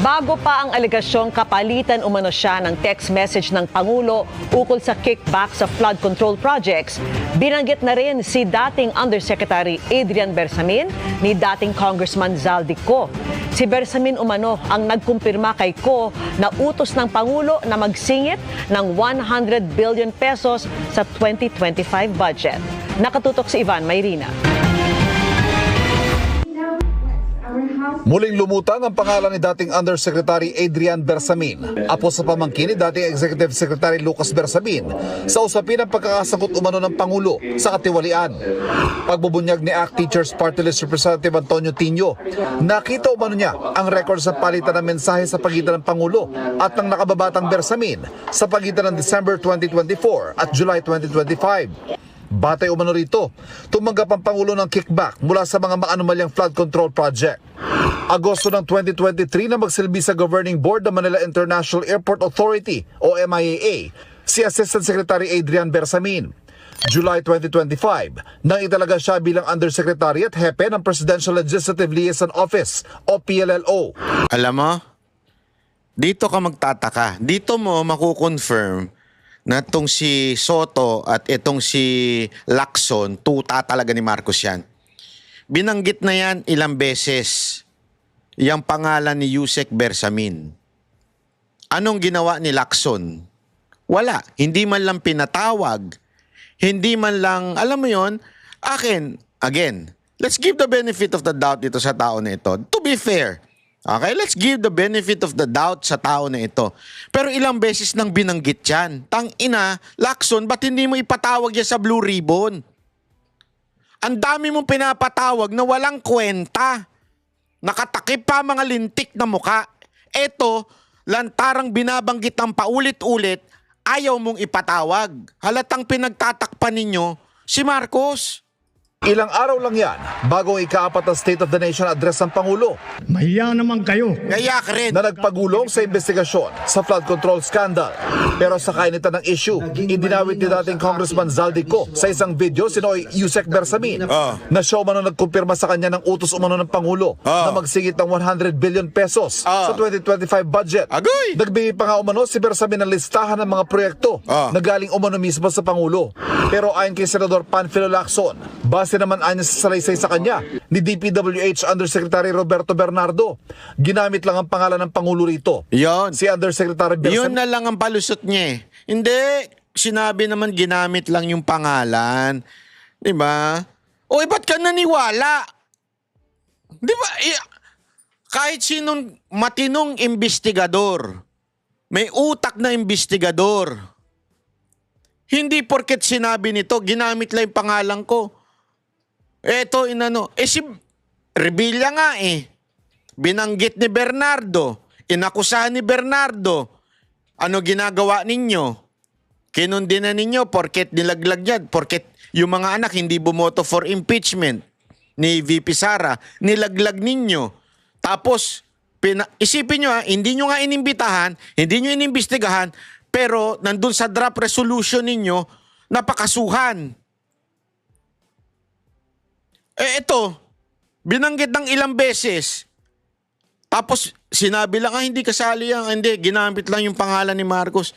Bago pa ang alegasyong kapalitan umano siya ng text message ng Pangulo ukol sa kickback sa flood control projects, binanggit na rin si dating Undersecretary Adrian Bersamin ni dating Congressman Zaldi Co. Si Bersamin umano ang nagkumpirma kay Co na utos ng Pangulo na magsingit ng 100 billion pesos sa 2025 budget. Nakatutok si Ivan Mayrina. Muling lumutang ang pangalan ni dating Undersecretary Adrian Bersamin, apo sa pamangkin ni dating Executive Secretary Lucas Bersamin, sa usapin ng pagkakasangkot umano ng Pangulo sa katiwalian. Pagbubunyag ni ACT Teachers Party List Representative Antonio Tino, nakita umano niya ang record sa palitan ng mensahe sa pagitan ng Pangulo at ng nakababatang Bersamin sa pagitan ng December 2024 at July 2025. Batay umano rito, tumanggap ang Pangulo ng kickback mula sa mga maanumalyang flood control project. Agosto ng 2023 na magsilbi sa Governing Board ng Manila International Airport Authority o MIAA si Assistant Secretary Adrian Bersamin. July 2025, nang italaga siya bilang Undersecretary at Hepe ng Presidential Legislative Liaison Office o PLLO. Alam mo, dito ka magtataka. Dito mo makukonfirm na itong si Soto at itong si Lacson, tuta talaga ni Marcos yan. Binanggit na yan ilang beses, yung pangalan ni Yusek Bersamin. Anong ginawa ni Lacson? Wala. Hindi man lang pinatawag. Hindi man lang, alam mo yon, akin, again, let's give the benefit of the doubt dito sa tao na ito. To be fair, okay, let's give the benefit of the doubt sa tao na ito. Pero ilang beses nang binanggit yan. Tang ina, Lacson, ba't hindi mo ipatawag yan sa Blue Ribbon? Ang dami mong pinapatawag na walang kwenta. Nakatakip pa mga lintik na muka. Eto, lantarang binabanggit ang paulit-ulit, ayaw mong ipatawag. Halatang pinagtatakpan ninyo si Marcos. Ilang araw lang yan bago ang ikaapat na State of the Nation address ng Pangulo. Mahiya naman kayo. Gayak rin. Na nagpagulong sa investigasyon sa flood control scandal. Pero sa kainitan ng issue, idinawit ni dating Congressman Zaldi Co sa isang video sinoy Yusek Bersamin na siya umano nagkumpirma sa kanya ng utos umano ng Pangulo na magsingit ng 100 billion pesos sa 2025 budget. Agoy! Nagbigay pa nga umano si Bersamin ng listahan ng mga proyekto na galing umano mismo sa Pangulo. Pero ayon kay Senador Panfilo Lacson, base naman anya sa salaysay sa kanya ni DPWH Undersecretary Roberto Bernardo, ginamit lang ang pangalan ng Pangulo rito. Yon. Si Undersecretary Bersamin. Yun na lang ang palusot niya eh. Hindi, sinabi naman ginamit lang yung pangalan. Diba? O ba't ka naniwala? Diba? Kahit sinong matinong investigador, may utak na investigador, hindi porket sinabi nito, ginamit lang yung pangalan ko. Eto, inano. Si Revilla nga eh. Binanggit ni Bernardo. Inakusahan ni Bernardo. Ano ginagawa ninyo? Kinundi na ninyo porket nilaglag yan. Porket yung mga anak hindi bumoto for impeachment ni VP Sara. Nilaglag ninyo. Tapos, isipin nyo hindi nyo nga inimbitahan, hindi nyo inimbestigahan, pero nandun sa draft resolution ninyo, napakasuhan. Ito, binanggit ng ilang beses. Tapos, sinabi lang, hindi kasali yan. Hindi, ginamit lang yung pangalan ni Marcos.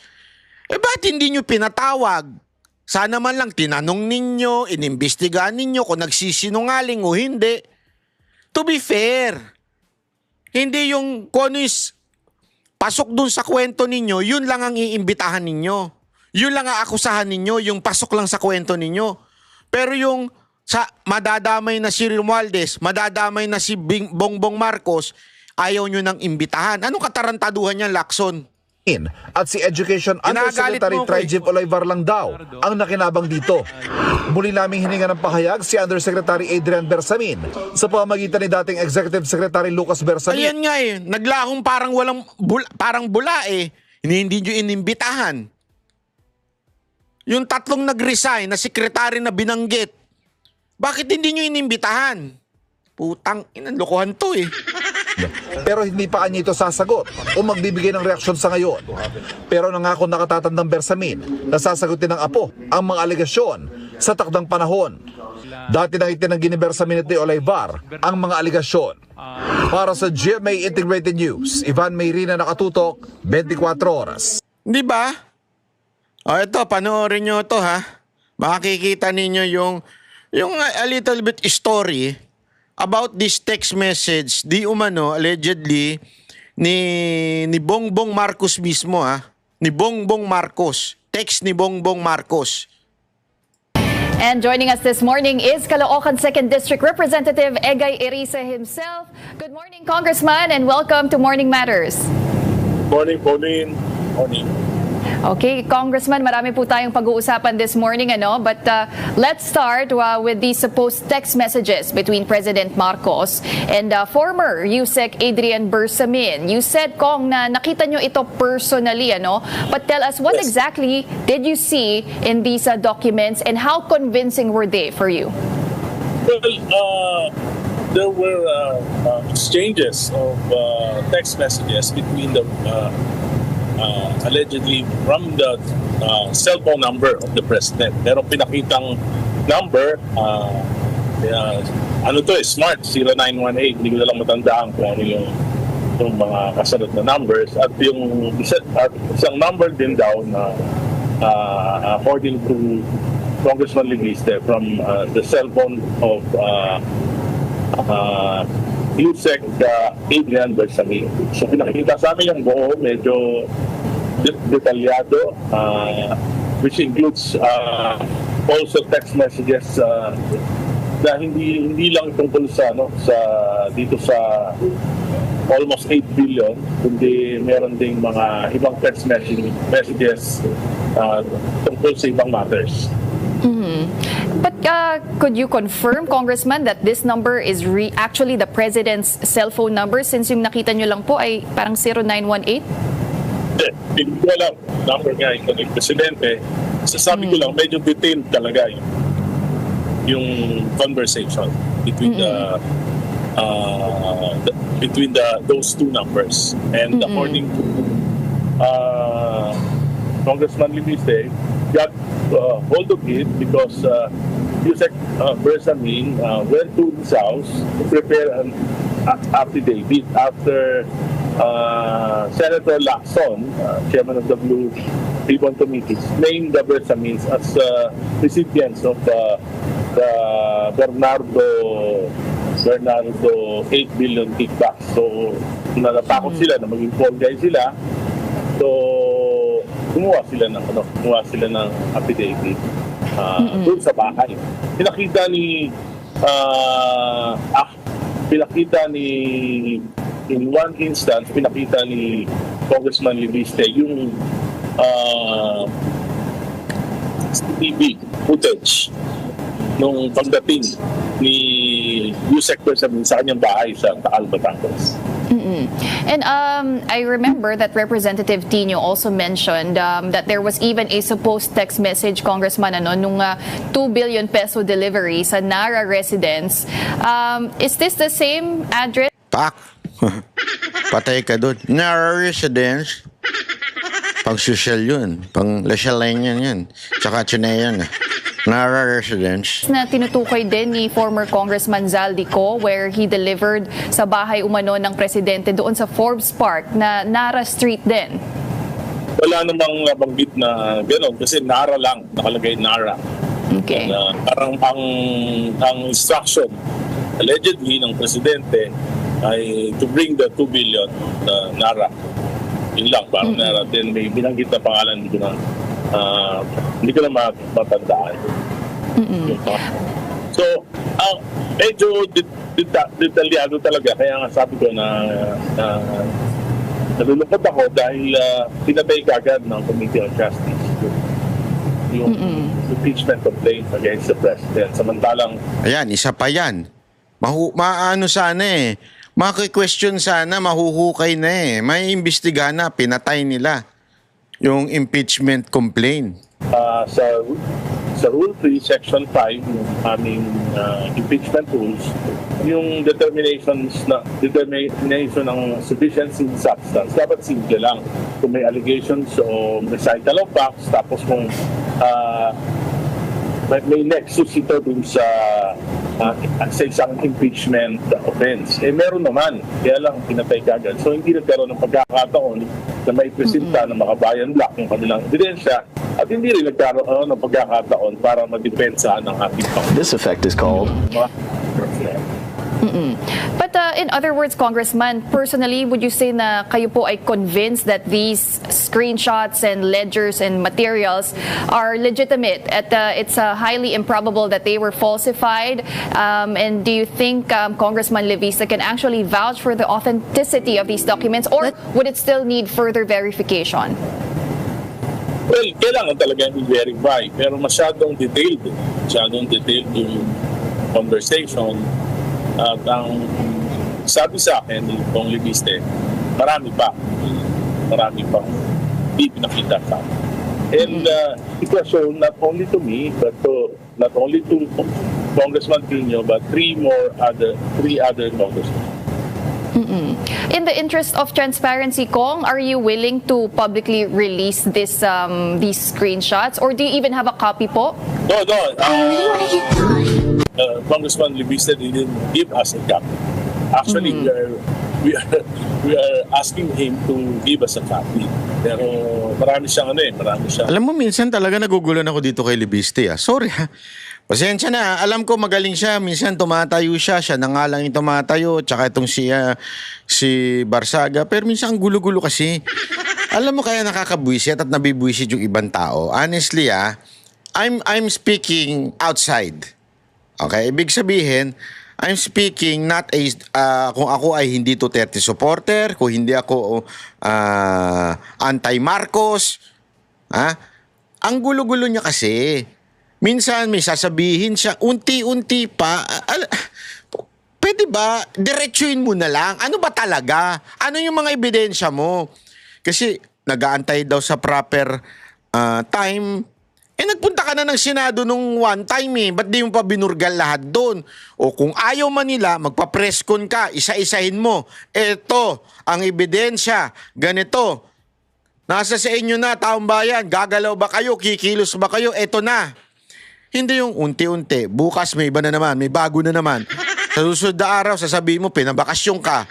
Ba't hindi nyo pinatawag? Sana man lang tinanong ninyo, inimbestigahan ninyo kung nagsisinungaling o hindi. To be fair, hindi yung kung ano is pasok dun sa kwento ninyo, yun lang ang iimbitahan ninyo. Yun lang ang akusahan ninyo, yung pasok lang sa kwento ninyo. Pero yung sa madadamay na si Romualdez, madadamay na si Bongbong Marcos, ayaw nyo nang imbitahan. Anong katarantaduhan niyan, Lacson? At si Education Undersecretary Trijib Olivar lang daw ang nakinabang dito. Muli naming hininga ng pahayag si Undersecretary Adrian Bersamin sa pamamagitan ni dating Executive Secretary Lucas Bersamin. Ayan nga eh, naglahong parang bula eh. Hindi nyo inimbitahan. Yung tatlong nag-resign na sekretary na binanggit, bakit hindi nyo inimbitahan? Putang, lokohan to eh. Pero hindi pa kanya ito sasagot o magbibigay ng reaksyon sa ngayon. Pero nangako nakatatandang Bersamin na sasagutin ng apo ang mga alegasyon sa takdang panahon. Dati nang itinanggi ni Bersamin at ni Olivar ang mga aligasyon. Para sa GMA Integrated News, Ivan Mayrina, nakatutok, 24 oras. Di ba? O ito, panoorin nyo ito ha. Makikita ninyo yung a little bit story about this text message, di umano, allegedly, ni Bongbong Marcos mismo ha. Ni Bongbong Marcos. Text ni Bongbong Marcos. And joining us this morning is Caloocan 2nd District Representative Egay Eriza himself. Good morning, Congressman, and welcome to Morning Matters. Morning, Pauline. Morning. Okay, Congressman, marami po tayong pag-uusapan this morning, but let's start with the supposed text messages between President Marcos and former USEC Adrian Bersamin. You said, Kong, na nakita nyo ito personally, but tell us, what exactly did you see in these documents and how convincing were they for you? Well, there were exchanges of text messages between the allegedly from the cell phone number of the president. Pero pinakitang number, smart, 0918. Hindi ko na lang matandaan kung ano yung mga kasunod na numbers. At yung isang number din daw na according to Congressman Leguiste from the cell phone of USEC Adrian Bersamin. So pinakita sa amin yung buo, medyo detalyado, which includes also text messages na hindi lang tungkol sa dito sa almost 8 billion, kundi meron ding mga ibang text messages tungkol sa ibang matters. But could you confirm, Congressman, that this number is actually the President's cell phone number, since yung nakita nyo lang po ay parang 0918? Hindi ko alam. Number nga yung Presidente. Sasabi ko lang, medyo detailed talaga yung conversation between those two numbers. And according to Congressman Leguiste, got hold of it because USEC Bersamin went to his house to prepare an affidavit after Senator Lacson, chairman of the Blue Ribbon Committee, named the Bersamins as recipients of the Bernardo 8 billion kickbacks. So, natatakot sila na maging fall guy sila. So, gumawa sila ng affidavit doon sa bahay. Pinakita ni in one instance, pinakita ni Congressman Leguiste yung TV footage nung pagdating ni USEC Bersamin sa kanyang bahay sa Taal, Batangas. And I remember that Representative Tino also mentioned that there was even a supposed text message, Congressman, nung 2 billion peso delivery sa Nara residence. Is this the same address? Pak! Patay ka doon. Nara residence. Pang social yun. Pang Lashalenian yan. Tsaka Chineyan. Nara residence. Na tinutukoy din ni former Congressman Zaldico, where he delivered sa bahay umano ng presidente doon sa Forbes Park na Nara Street din. Wala namang nabanggit na gano'n kasi Nara lang, nakalagay Nara. Okay. Parang ang instruction allegedly ng presidente ay to bring the 2 billion Nara. Yun lang, parang Nara. Then may binanggit na pangalan, hindi ko na matandaan. So, medyo detalyado talaga. Kaya nga sabi ko na nalulungkot ako dahil pinatay kagad ng Committee on Justice yung impeachment complaint against the President. Samantalang... Ayan, isa pa yan. Maano sana maki-question sana, mahuhukay na may imbestiga na, pinatay nila yung impeachment complaint. Sa Rule 3, Section 5, yung aming impeachment rules, yung determination ng sufficiency in substance, dapat simple lang. Kung may allegations o recital of facts, tapos kung may nexus ito dun sa isang impeachment offense. Meron naman, kaya lang pinatay kagad. So hindi nagkaroon ng pagkakataon na maipresenta ng Makabayan Black yung kanilang ebidensya at hindi rin nagkaroon ng pagkakataon para madepensa ng ating This effect is called But in other words, Congressman, personally, would you say na kayo po ay convinced that these screenshots and ledgers and materials are legitimate at it's highly improbable that they were falsified? And do you think Congressman Levista can actually vouch for the authenticity of these documents, or would it still need further verification? Well, kailangan talaga i-verify, pero masyadong detailed yung conversation. At ang sabi sa akin ni Kong Leviste, marami pa hindi pinakita sa akin. And it was shown not only to me, but not only to Congressman Pino, but three other congressmen. In the interest of transparency, Kong, are you willing to publicly release these screenshots, or do you even have a copy po? No. Congressman Leviste didn't give us a copy. Actually, we are asking him to give us a copy. Pero marami siyang Alam mo, minsan talaga nagugulan ako dito kay Leviste. Sorry ha. Pasensya na. Alam ko magaling siya. Minsan tumatayo siya. Siya na nga lang yung tumatayo. Tsaka itong si Barsaga. Pero minsan ang gulo-gulo kasi. Alam mo kaya nakakabwisit at nabibwisit yung ibang tao. Honestly I'm speaking outside. Okay? Ibig sabihin, I'm speaking not kung ako ay hindi Duterte supporter, kung hindi ako anti-Marcos. Ang gulo-gulo niya kasi. Minsan may sasabihin siya, unti-unti pa. Pwede ba, diretsuin mo na lang? Ano ba talaga? Ano yung mga ebidensya mo? Kasi nag-aantay daw sa proper time. Nagpunta ka na ng Senado nung one time Ba't di mo pa binurgal lahat doon? O kung ayaw man nila, magpa-presscon ka, isa-isahin mo. Eto, ang ebidensya, ganito. Nasa sa inyo na, taong bayan, gagalaw ba kayo, kikilos ba kayo, eto na. Hindi yung unti-unti, bukas may iba na naman, may bago na naman. Sa susunod na araw, sasabihin mo, pinabakasyon ka.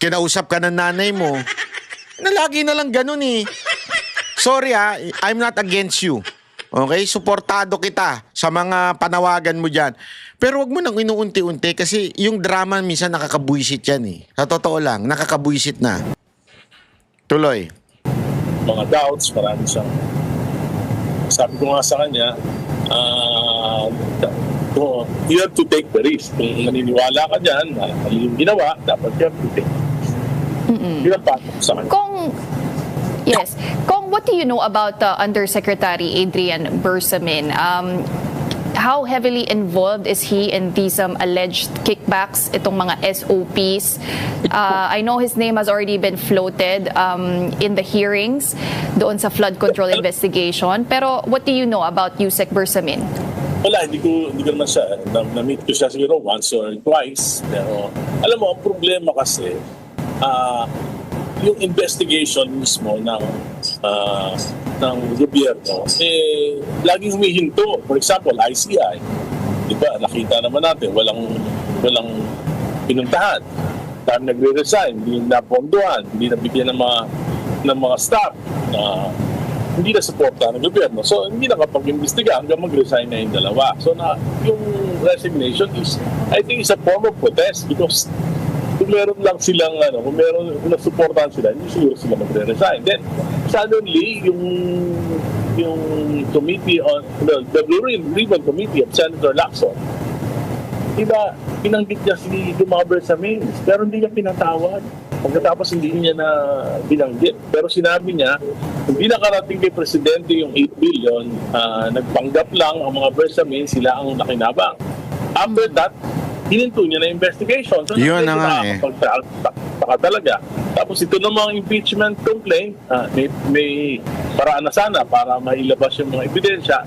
Kinausap ka ng nanay mo. Lagi na lang ganun Sorry I'm not against you. Okay? Suportado kita sa mga panawagan mo dyan. Pero wag mo nang inuunti-unti kasi yung drama minsan nakakabwisit yan Sa totoo lang, nakakabwisit na. Tuloy. Mga doubts, marami siyang sabi ko nga sa kanya, you have to take the risk. Kung naniniwala ka dyan, yung ginawa, dapat you have to take the risk. Yun ang patok sa kanya. Yes. Kong, what do you know about Undersecretary Adrian Bersamin? How heavily involved is he in these alleged kickbacks, itong mga SOPs? I know his name has already been floated in the hearings doon sa flood control investigation. Pero what do you know about Yusek Bersamin? Wala, hindi ko naman siya. Na-meet ko siya siguro once or twice. Pero alam mo, ang problema kasi, yung investigation mismo ng gobyerno laging humihinto. For example, ICI, di ba? Nakita naman natin walang pinuntahan. Dahil nagre-resign, hindi napondohan, hindi nabigyan ng mga staff hindi na suporta ng gobyerno. So hindi nakapag-imbestiga hanggang mag-resign na yung dalawa. So yung resignation is, I think, is a form of protest because kung meron lang silang, kung nasuportahan sila, hindi siguro sila magre-resign. Then, suddenly, yung committee on, the Blue Ribbon Committee of Senator Lacson, pinanggit niya si Dumar Bersamin, pero hindi niya pinatawad. Pagkatapos hindi niya na binanggit. Pero sinabi niya, hindi nakarating kay Presidente yung 8 billion, nagpanggap lang ang mga Bersamin, sila ang nakinabang. After that, hininto niya na investigation. So, yun na nga Baka talaga. Tapos ito namang impeachment complaint, may paraan na sana para mailabas yung mga ebidensya,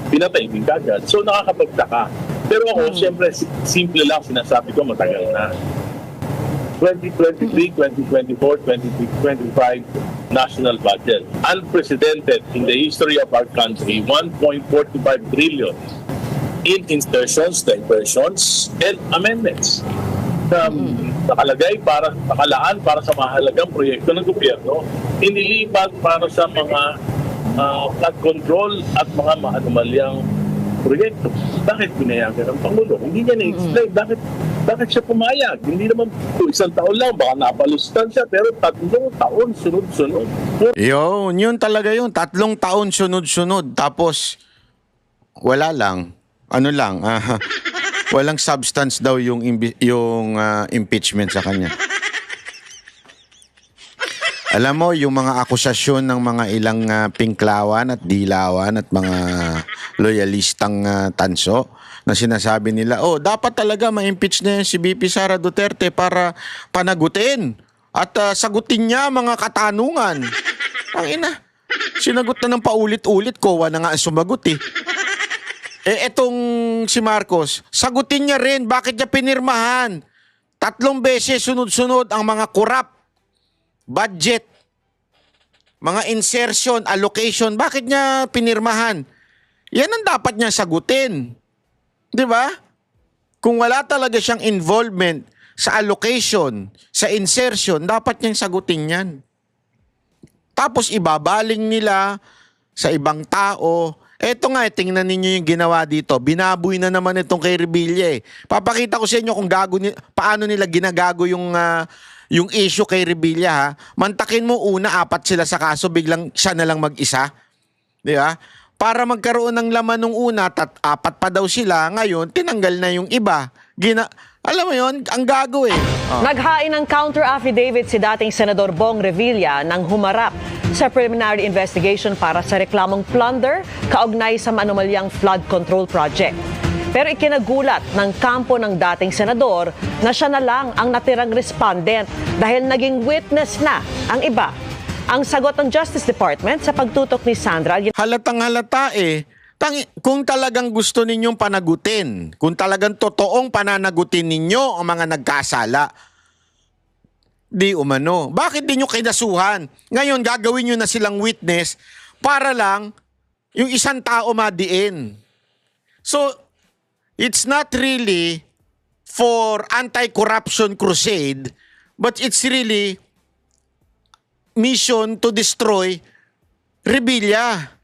pinatay din kagad. So nakakapagtaka. Pero ako, siyempre, simple lang sinasabi ko, matagal na. 2023, 2024, 2025, national budget. Unprecedented in the history of our country, 1.45 trillion in insertions, diversions, and amendments. Nakalagay nakalaan para sa mahalagang proyekto ng gobyerno, inilipat para sa mga flood control at mga maanumalyang proyekto. Bakit pinayagan ng Pangulo? Hindi niya na-explain bakit siya pumayag. Hindi naman isang taon lang, baka napalustan siya, pero 3 taon sunod-sunod. Yun talaga yun. 3 taon sunod-sunod. Tapos, wala lang. Walang substance daw yung impeachment sa kanya. Alam mo, yung mga akusasyon ng mga ilang pinklawan at dilawan at mga loyalistang tanso na sinasabi nila, dapat talaga ma-impeach na yan si VP Sara Duterte para panagutin at sagutin niya mga katanungan. Ang ina, sinagot na ng paulit-ulit, kowa na nga ang sumagot eh. Etong si Marcos, sagutin niya rin bakit niya pinirmahan 3 beses sunod-sunod ang mga corrupt budget, mga insertion, allocation, bakit niya pinirmahan? Yan ang dapat niya sagutin. Di ba? Kung wala talaga siyang involvement sa allocation, sa insertion, dapat niyang sagutin yan. Tapos ibabaling nila sa ibang tao. Eto nga, tingnan ninyo yung ginawa dito. Binaboy na naman itong kay Revilla. Papakita ko sa inyo kung paano nila ginagago yung issue kay Revilla, ha. Mantakin mo, una 4 sila sa kaso, biglang siya na lang mag-isa. Di ba? Para magkaroon ng laman nung una, 4 pa daw sila, ngayon, tinanggal na yung iba. Alam mo yon, ang gago eh. Naghain ng counter affidavit si dating Senador Bong Revilla nang humarap sa preliminary investigation para sa reklamong plunder kaugnay sa anomalyang flood control project. Pero ikinagulat ng kampo ng dating senador na siya na lang ang natirang respondent dahil naging witness na ang iba. Ang sagot ng Justice Department sa pagtutok ni Sandra. Halatang halata eh. Kung talagang gusto ninyong panagutin, kung talagang totoong pananagutin ninyo ang mga nagkasala, di umano. Bakit di nyo kinasuhan? Ngayon, gagawin nyo na silang witness para lang yung isang tao madiin. So, it's not really for anti-corruption crusade, but it's really mission to destroy Revilla.